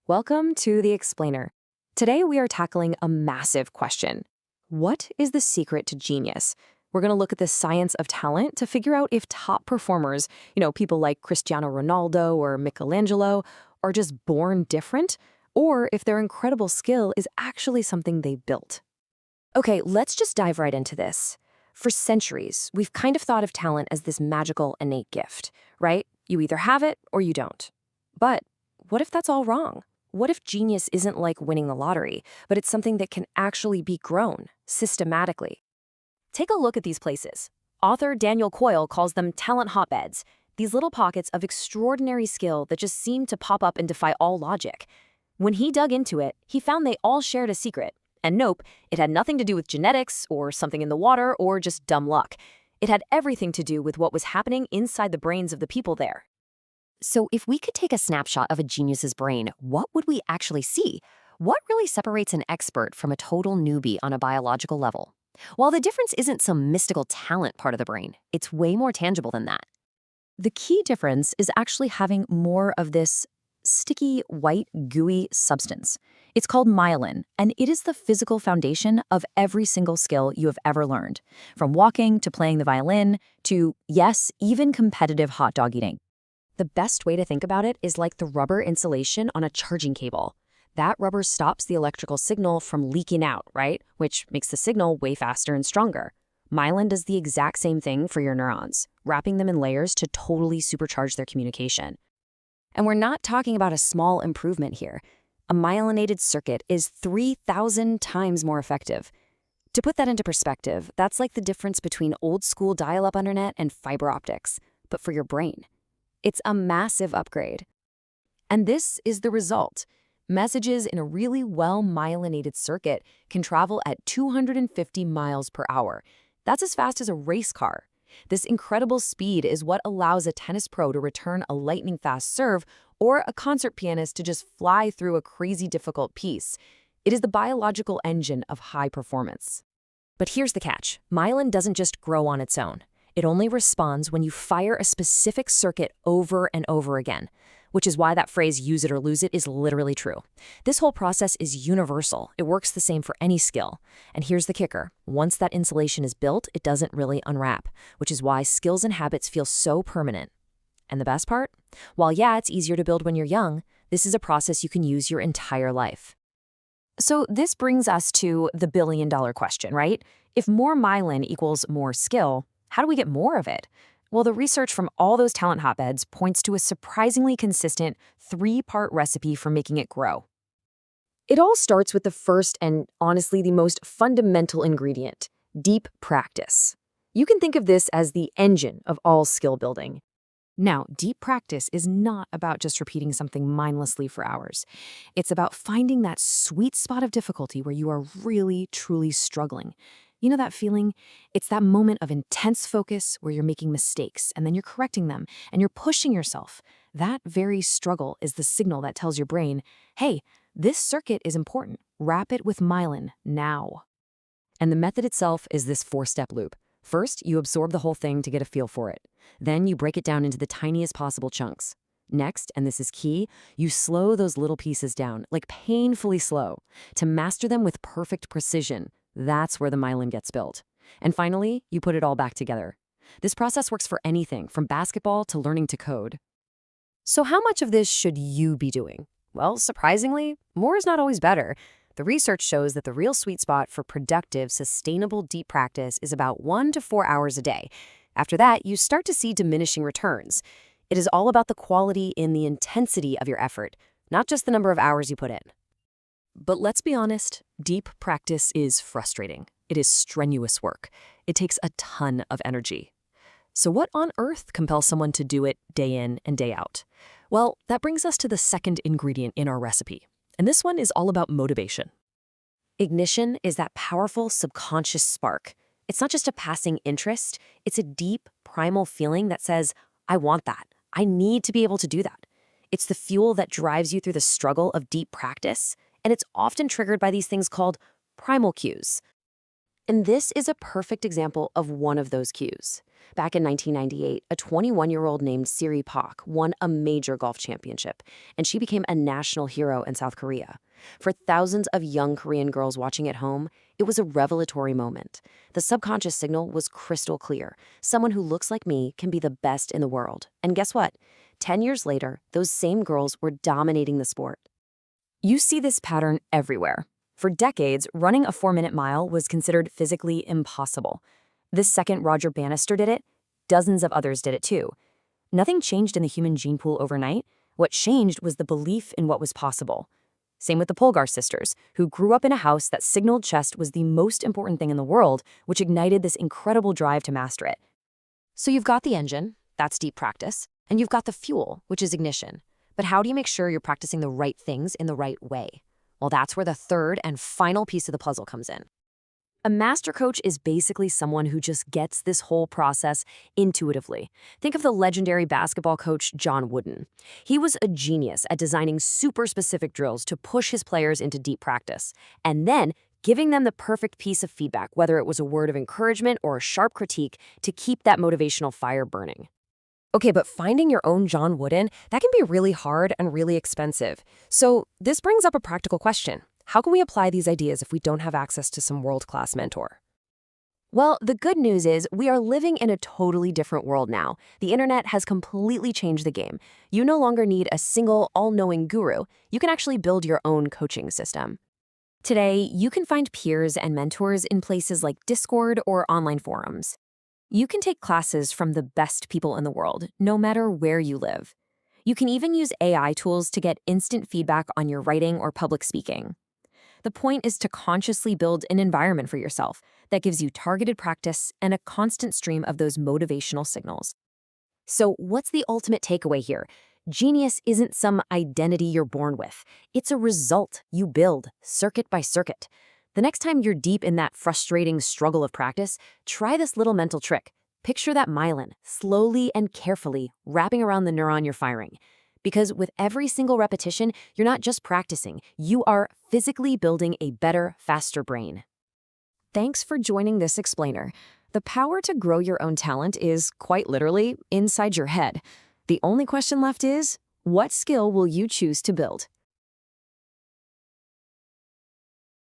Welcome to The Explainer. Today we are tackling a massive question. What is the secret to genius? We're going to look at the science of talent to figure out if top performers, people like Cristiano Ronaldo or Michelangelo, are just born different, or if their incredible skill is actually something they built. Okay, let's just dive right into this. For centuries, we've kind of thought of talent as this magical innate gift, right? You either have it or you don't. But what if that's all wrong? What if genius isn't like winning the lottery, but it's something that can actually be grown, systematically? Take a look at these places. Author Daniel Coyle calls them talent hotbeds, these little pockets of extraordinary skill that just seem to pop up and defy all logic. When he dug into it, he found they all shared a secret. And nope, it had nothing to do with genetics or something in the water or just dumb luck. It had everything to do with what was happening inside the brains of the people there. So if we could take a snapshot of a genius's brain, what would we actually see? What really separates an expert from a total newbie on a biological level? While the difference isn't some mystical talent part of the brain, it's way more tangible than that. The key difference is actually having more of this sticky, white, gooey substance. It's called myelin, and it is the physical foundation of every single skill you have ever learned, from walking to playing the violin to, yes, even competitive hot dog eating. The best way to think about it is like the rubber insulation on a charging cable. That rubber stops the electrical signal from leaking out, right? Which makes the signal way faster and stronger. Myelin does the exact same thing for your neurons, wrapping them in layers to totally supercharge their communication. And we're not talking about a small improvement here. A myelinated circuit is 3,000 times more effective. To put that into perspective, that's like the difference between old-school dial-up internet and fiber optics, but for your brain. It's a massive upgrade. And this is the result. Messages in a really well-myelinated circuit can travel at 250 miles per hour. That's as fast as a race car. This incredible speed is what allows a tennis pro to return a lightning-fast serve or a concert pianist to just fly through a crazy difficult piece. It is the biological engine of high performance. But here's the catch. Myelin doesn't just grow on its own. It only responds when you fire a specific circuit over and over again, which is why that phrase, use it or lose it, is literally true. This whole process is universal. It works the same for any skill. And here's the kicker. Once that insulation is built, it doesn't really unwrap, which is why skills and habits feel so permanent. And the best part? While yeah, it's easier to build when you're young, this is a process you can use your entire life. So this brings us to the billion-dollar question, right? If more myelin equals more skill, how do we get more of it? Well, the research from all those talent hotbeds points to a surprisingly consistent 3-part recipe for making it grow. It all starts with the first and honestly the most fundamental ingredient, deep practice. You can think of this as the engine of all skill building. Now, deep practice is not about just repeating something mindlessly for hours. It's about finding that sweet spot of difficulty where you are really, truly struggling. You know that feeling? It's that moment of intense focus where you're making mistakes and then you're correcting them and you're pushing yourself. That very struggle is the signal that tells your brain, hey, this circuit is important. Wrap it with myelin now. And the method itself is this 4-step loop. First, you absorb the whole thing to get a feel for it. Then you break it down into the tiniest possible chunks. Next, and this is key, you slow those little pieces down, like painfully slow, to master them with perfect precision. That's where the myelin gets built. And finally, you put it all back together. This process works for anything, from basketball to learning to code. So how much of this should you be doing? Well, surprisingly, more is not always better. The research shows that the real sweet spot for productive, sustainable deep practice is about 1 to 4 hours a day. After that, you start to see diminishing returns. It is all about the quality and the intensity of your effort, not just the number of hours you put in. But let's be honest, deep practice is frustrating. It is strenuous work. It takes a ton of energy. So what on earth compels someone to do it day in and day out? Well, that brings us to the second ingredient in our recipe. And this one is all about motivation. Ignition is that powerful subconscious spark. It's not just a passing interest. It's a deep, primal feeling that says, I want that. I need to be able to do that. It's the fuel that drives you through the struggle of deep practice. And it's often triggered by these things called primal cues. And this is a perfect example of one of those cues. Back in 1998, a 21-year-old named Siri Pak won a major golf championship, and she became a national hero in South Korea. For thousands of young Korean girls watching at home, it was a revelatory moment. The subconscious signal was crystal clear. Someone who looks like me can be the best in the world. And guess what? 10 years later, those same girls were dominating the sport. You see this pattern everywhere. For decades, running a 4-minute mile was considered physically impossible. The second Roger Bannister did it, dozens of others did it too. Nothing changed in the human gene pool overnight. What changed was the belief in what was possible. Same with the Polgar sisters, who grew up in a house that signaled chess was the most important thing in the world, which ignited this incredible drive to master it. So you've got the engine, that's deep practice, and you've got the fuel, which is ignition. But how do you make sure you're practicing the right things in the right way? Well, that's where the third and final piece of the puzzle comes in. A master coach is basically someone who just gets this whole process intuitively. Think of the legendary basketball coach John Wooden. He was a genius at designing super specific drills to push his players into deep practice, and then giving them the perfect piece of feedback, whether it was a word of encouragement or a sharp critique, to keep that motivational fire burning. Okay, but finding your own John Wooden, that can be really hard and really expensive. So this brings up a practical question. How can we apply these ideas if we don't have access to some world-class mentor? Well, the good news is we are living in a totally different world now. The internet has completely changed the game. You no longer need a single, all-knowing guru. You can actually build your own coaching system. Today, you can find peers and mentors in places like Discord or online forums. You can take classes from the best people in the world, no matter where you live. You can even use AI tools to get instant feedback on your writing or public speaking. The point is to consciously build an environment for yourself that gives you targeted practice and a constant stream of those motivational signals. So what's the ultimate takeaway here? Genius isn't some identity you're born with. It's a result you build, circuit by circuit. The next time you're deep in that frustrating struggle of practice, try this little mental trick. Picture that myelin slowly and carefully wrapping around the neuron you're firing. Because with every single repetition, you're not just practicing, you are physically building a better, faster brain. Thanks for joining this explainer. The power to grow your own talent is, quite literally, inside your head. The only question left is, what skill will you choose to build?